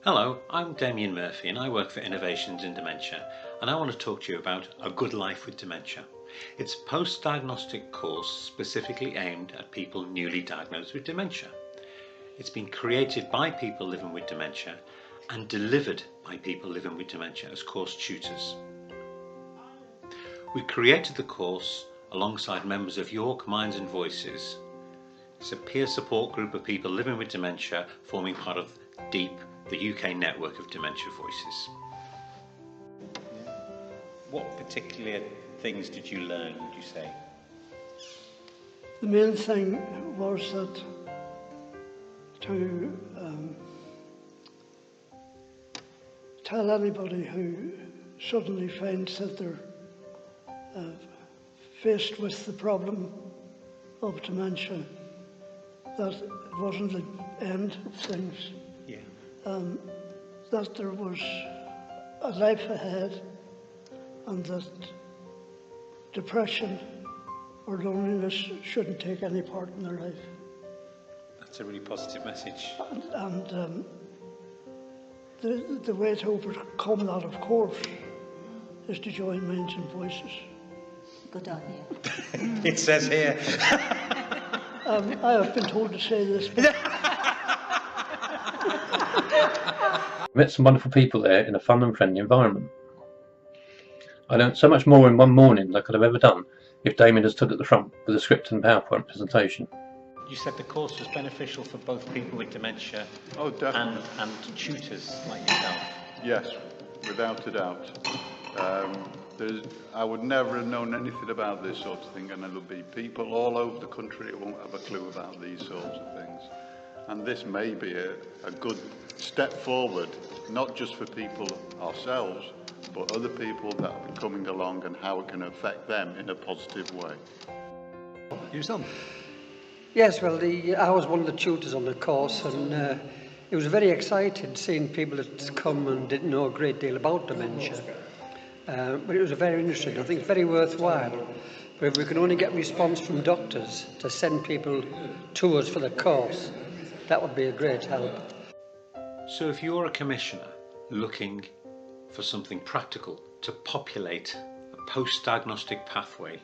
Hello, I'm Damian Murphy and I work for Innovations in Dementia, and I want to talk to you about A Good Life with Dementia. It's a post-diagnostic course specifically aimed at people newly diagnosed with dementia. It's been created by people living with dementia and delivered by people living with dementia as course tutors. We created the course alongside members of York Minds and Voices. It's a peer support group of people living with dementia forming part of DEEP, the UK network of Dementia Voices. What particular things did you learn, would you say? The main thing was that to tell anybody who suddenly finds that they're faced with the problem of dementia, that it wasn't the end of things. Yeah. That there was a life ahead, and that depression or loneliness shouldn't take any part in their life. That's a really positive message. And the way to overcome that, of course, is to join Minds and Voices. Good idea. It says here. I have been told to say this. Met some wonderful people there in a fun and friendly environment. I learnt so much more in one morning than I could have ever done if Damian had stood at the front with a script and PowerPoint presentation. You said the course was beneficial for both people with dementia and tutors like yourself. Yes, without a doubt. I would never have known anything about this sort of thing, and there'll be people all over the country who won't have a clue about these sorts of things. And this may be a good step forward, not just for people ourselves, but other people that are coming along and how it can affect them in a positive way. Your son? Yes, well, I was one of the tutors on the course, and it was very exciting seeing people that come and didn't know a great deal about dementia. But it was very interesting. I think it's very worthwhile. But if we can only get response from doctors to send people to us for the course, that would be a great help. So if you're a commissioner looking for something practical to populate a post-diagnostic pathway,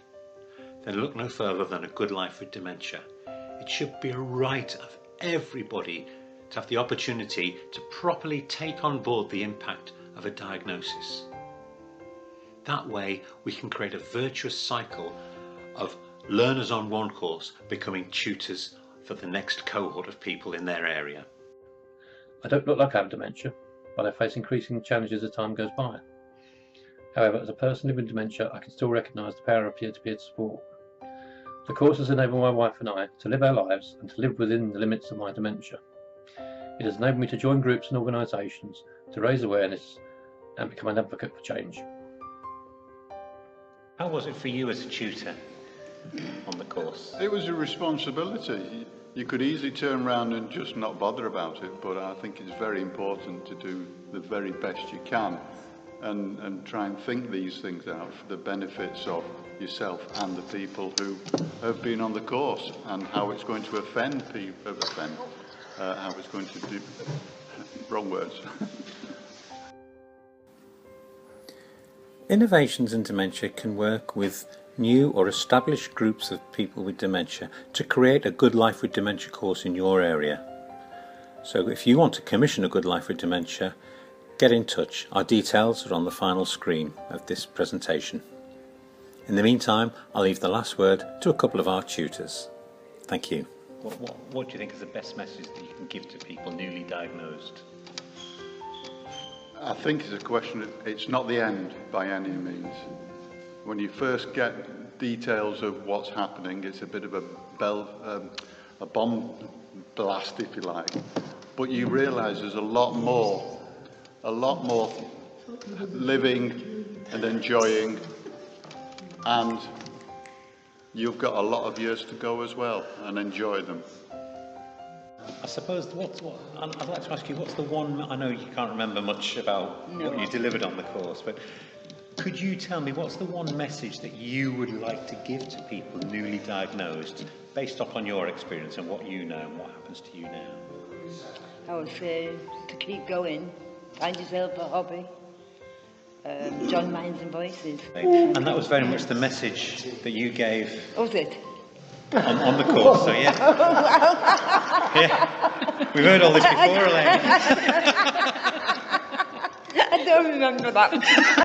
then look no further than A Good Life with Dementia. It should be a right of everybody to have the opportunity to properly take on board the impact of a diagnosis. That way we can create a virtuous cycle of learners on one course becoming tutors for the next cohort of people in their area. I don't look like I have dementia, but I face increasing challenges as time goes by. However, as a person living with dementia, I can still recognise the power of peer-to-peer support. The course has enabled my wife and I to live our lives and to live within the limits of my dementia. It has enabled me to join groups and organisations to raise awareness and become an advocate for change. How was it for you as a tutor on the course? It was a responsibility. You could easily turn around and just not bother about it, but I think it's very important to do the very best you can and try and think these things out for the benefits of yourself and the people who have been on the course, and how it's going to offend people, how it's going to do, wrong words. Innovations in Dementia can work with new or established groups of people with dementia to create a Good Life with Dementia course in your area. So if you want to commission a Good Life with Dementia, get in touch. Our details are on the final screen of this presentation. In the meantime, I'll leave the last word to a couple of our tutors. Thank you. What do you think is the best message that you can give to people newly diagnosed? I think it's a question, it's not the end by any means. When you first get details of what's happening, it's a bit of a bomb blast, if you like. But you realise there's a lot more living and enjoying, and you've got a lot of years to go as well, and enjoy them. I suppose I'd like to ask you, what's the one, I know you can't remember much about what you delivered on the course, but could you tell me what's the one message that you would like to give to people newly diagnosed based upon your experience and what you know and what happens to you now? I would say to keep going, find yourself a hobby, join minds and voices. And that was very much the message that you gave Was it? on the course, so yeah. Yeah. We've heard all this before, Elaine. I don't remember that.